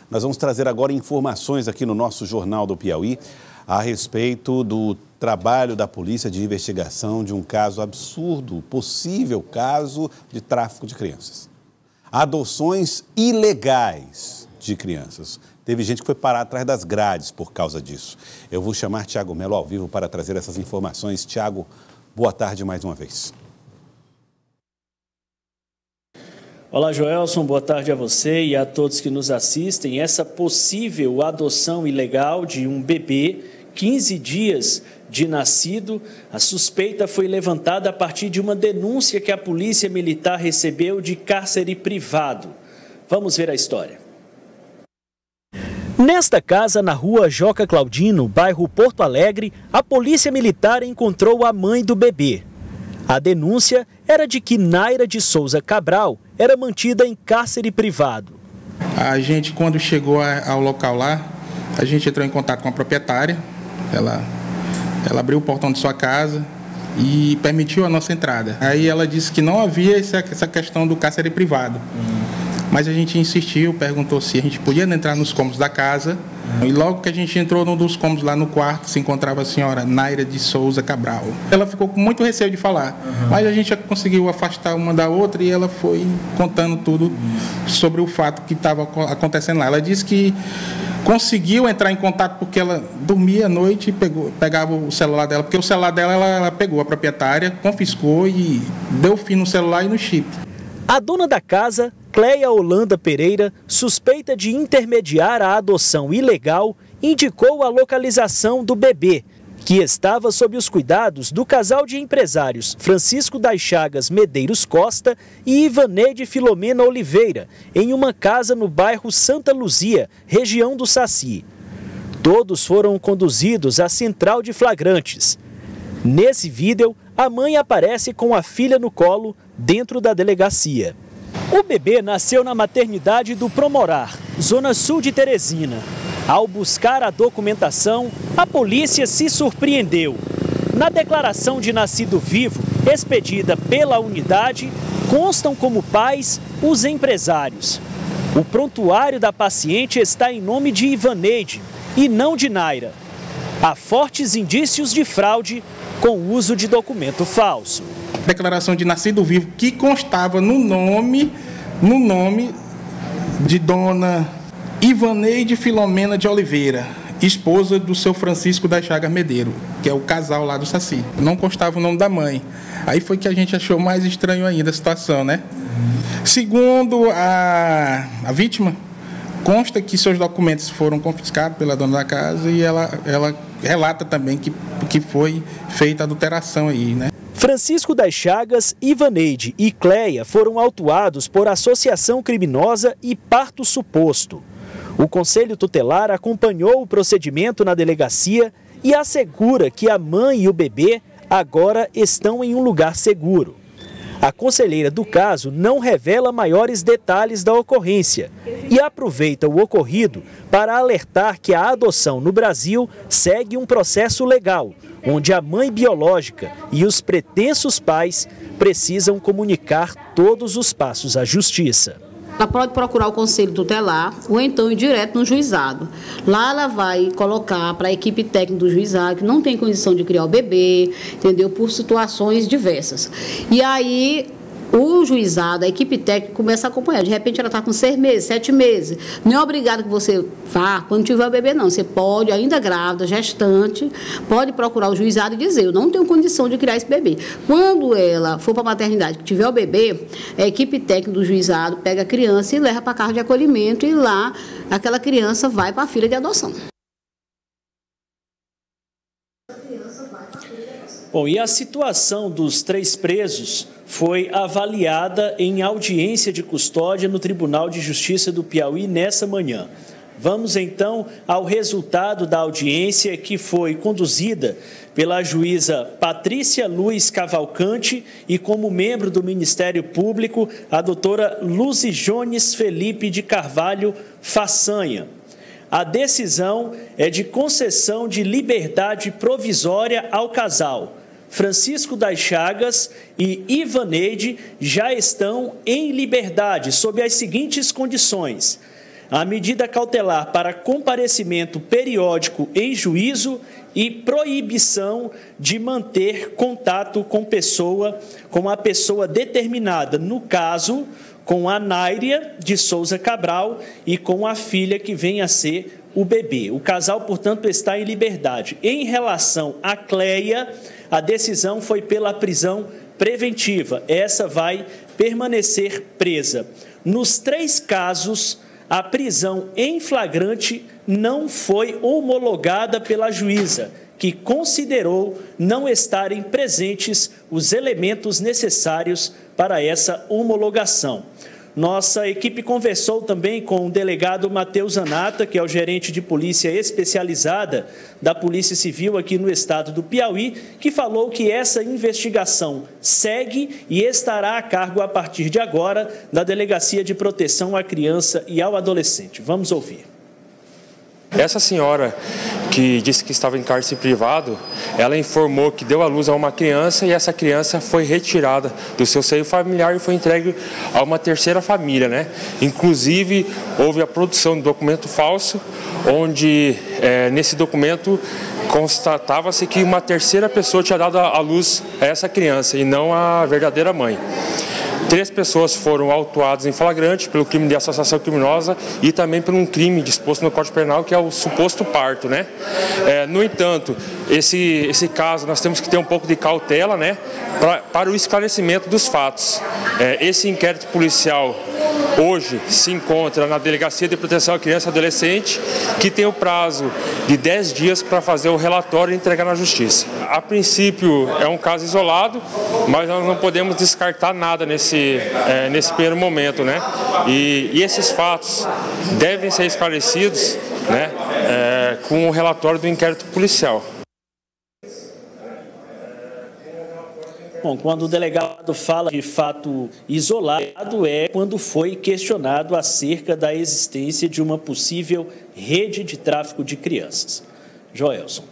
Nós vamos trazer agora informações aqui no nosso Jornal do Piauí a respeito do trabalho da polícia de investigação de um caso absurdo, possível caso de tráfico de crianças. Adoções ilegais de crianças. Teve gente que foi parar atrás das grades por causa disso. Eu vou chamar Tiago Melo ao vivo para trazer essas informações. Tiago, boa tarde mais uma vez. Olá, Joelson, boa tarde a você e a todos que nos assistem. Essa possível adoção ilegal de um bebê, 15 dias de nascido, a suspeita foi levantada a partir de uma denúncia que a Polícia Militar recebeu de cárcere privado. Vamos ver a história. Nesta casa, na rua Joca Claudino, bairro Porto Alegre, a Polícia Militar encontrou a mãe do bebê. A denúncia era de que Naira de Souza Cabral era mantida em cárcere privado. A gente, quando chegou ao local lá, a gente entrou em contato com a proprietária. Ela abriu o portão de sua casa e permitiu a nossa entrada. Aí ela disse que não havia essa questão do cárcere privado. Mas a gente insistiu, perguntou se a gente podia entrar nos cômodos da casa. E logo que a gente entrou num dos cômodos lá no quarto, se encontrava a senhora Naira de Souza Cabral. Ela ficou com muito receio de falar, mas a gente já conseguiu afastar uma da outra e ela foi contando tudo sobre o fato que estava acontecendo lá. Ela disse que conseguiu entrar em contato porque ela dormia à noite e pegava o celular dela, porque o celular dela ela pegou, a proprietária confiscou e deu fim no celular e no chip. A dona da casa, Cleia Holanda Pereira, suspeita de intermediar a adoção ilegal, indicou a localização do bebê, que estava sob os cuidados do casal de empresários Francisco das Chagas Medeiros Costa e Ivaneide Filomena Oliveira, em uma casa no bairro Santa Luzia, região do Saci. Todos foram conduzidos à central de flagrantes. Nesse vídeo, a mãe aparece com a filha no colo dentro da delegacia. O bebê nasceu na maternidade do Promorar, zona sul de Teresina. Ao buscar a documentação, a polícia se surpreendeu. Na declaração de nascido vivo, expedida pela unidade, constam como pais os empresários. O prontuário da paciente está em nome de Ivaneide e não de Naira. Há fortes indícios de fraude com uso de documento falso. Declaração de nascido vivo que constava no nome de dona Ivaneide Filomena de Oliveira, esposa do seu Francisco das Chagas Medeiros, que é o casal lá do Saci. Não constava o nome da mãe. Aí foi que a gente achou mais estranho ainda a situação, né? Segundo a vítima, consta que seus documentos foram confiscados pela dona da casa e ela relata também que foi feita a adulteração aí, né? Francisco das Chagas, Ivaneide e Cleia foram autuados por associação criminosa e parto suposto. O Conselho Tutelar acompanhou o procedimento na delegacia e assegura que a mãe e o bebê agora estão em um lugar seguro. A conselheira do caso não revela maiores detalhes da ocorrência e aproveita o ocorrido para alertar que a adoção no Brasil segue um processo legal, onde a mãe biológica e os pretensos pais precisam comunicar todos os passos à justiça. Ela pode procurar o Conselho Tutelar ou então ir direto no juizado. Lá ela vai colocar para a equipe técnica do juizado que não tem condição de criar o bebê, entendeu? Por situações diversas. E aí o juizado, a equipe técnica começa a acompanhar. De repente ela está com 6 meses, 7 meses. Não é obrigado que você vá quando tiver o bebê, não. Você pode, ainda grávida, gestante, pode procurar o juizado e dizer: eu não tenho condição de criar esse bebê. Quando ela for para a maternidade que tiver o bebê, a equipe técnica do juizado pega a criança e leva para a casa de acolhimento e lá aquela criança vai para a fila de adoção. Bom, e a situação dos 3 presos foi avaliada em audiência de custódia no Tribunal de Justiça do Piauí nessa manhã. Vamos então ao resultado da audiência, que foi conduzida pela juíza Patrícia Luz Cavalcante e como membro do Ministério Público, a doutora Luzi Jones Felipe de Carvalho Façanha. A decisão é de concessão de liberdade provisória ao casal. Francisco das Chagas e Ivaneide já estão em liberdade, sob as seguintes condições: a medida cautelar para comparecimento periódico em juízo e proibição de manter contato com a pessoa determinada, no caso, com a Náiria de Souza Cabral e com a filha que vem a ser o bebê. O casal, portanto, está em liberdade. Em relação à Cleia, a decisão foi pela prisão preventiva. Essa vai permanecer presa. Nos 3 casos, a prisão em flagrante não foi homologada pela juíza, que considerou não estarem presentes os elementos necessários para essa homologação. Nossa equipe conversou também com o delegado Matheus Zanata, que é o gerente de polícia especializada da Polícia Civil aqui no estado do Piauí, que falou que essa investigação segue e estará a cargo a partir de agora da Delegacia de Proteção à Criança e ao Adolescente. Vamos ouvir. Essa senhora que disse que estava em cárcere privado, ela informou que deu à luz a uma criança e essa criança foi retirada do seu seio familiar e foi entregue a uma terceira família, né? Inclusive, houve a produção de documento falso, onde nesse documento constatava-se que uma terceira pessoa tinha dado à luz a essa criança e não a verdadeira mãe. 3 pessoas foram autuadas em flagrante pelo crime de associação criminosa e também por um crime disposto no Código Penal, que é o suposto parto, né? No entanto, esse caso nós temos que ter um pouco de cautela, né, para o esclarecimento dos fatos. Esse inquérito policial hoje se encontra na Delegacia de Proteção à Criança e Adolescente, que tem o prazo de 10 dias para fazer o relatório e entregar na Justiça. A princípio é um caso isolado, mas nós não podemos descartar nada nesse primeiro momento, né? E esses fatos devem ser esclarecidos, né, com o relatório do inquérito policial. Bom, quando o delegado fala de fato isolado, é quando foi questionado acerca da existência de uma possível rede de tráfico de crianças. Joelson.